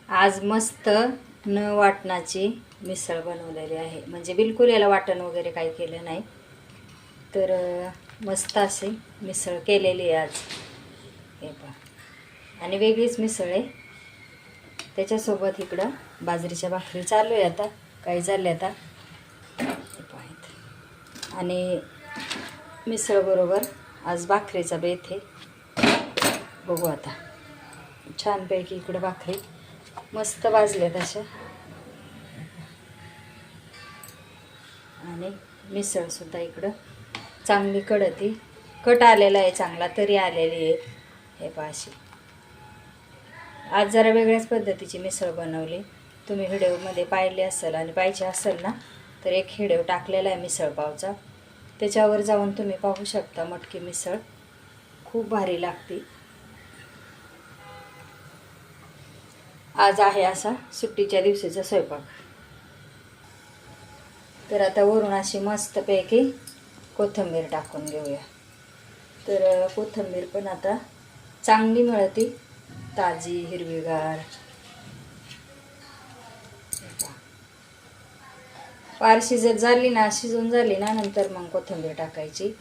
आज मस्त न वाटणाची मिसळ बनवलेली आहे. म्हणजे बिलकुल याला वाटण वगैरे काही केलं नाही. तर मस्त अशी मिसळ केलेली आहे आज. हे पहा. आणि वेगळीच मिसळ आहे. त्याच्यासोबत इकडं बाजरीच्या भाकरी चालू आहे आता. काही झाले आता. हे पहा. आणि मिसळ बरोबर आज भाकरीचा बेत आहे. बघू आता. छानपैकी इकडं भाकरी मस्त भाजल्यात अशा. आणि मिसळसुद्धा इकडं चांगली कडती कट आलेला आहे, चांगला तरी आलेली आहे. हे पहा अशी. आज जरा वेगळ्याच पद्धतीची मिसळ बनवली. तुम्ही व्हिडिओमध्ये पाहिली असेल आणि पाहिजे असेल ना तर एक व्हिडिओ टाकलेला आहे मिसळ पावचा. त्याच्यावर जाऊन तुम्ही पाहू शकता. मटकी मिसळ खूप भारी लागते. आज आहे असा सुट्टीच्या दिवशीचा स्वयंपाक. तर आता वरून अशी मस्तपैकी कोथिंबीर टाकून घेऊया. तर कोथिंबीर पण आता चांगली मिळते, ताजी हिरवीगार. पार शिजत झाली ना, शिजून झाली ना नंतर मग कोथिंबीर टाकायची.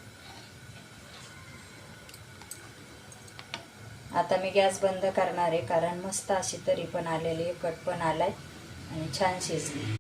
आता मी गॅस बंद करणार आहे, कारण मस्त अशी तरी पण आलेली, कट पण आलाय आणि छान शिजली.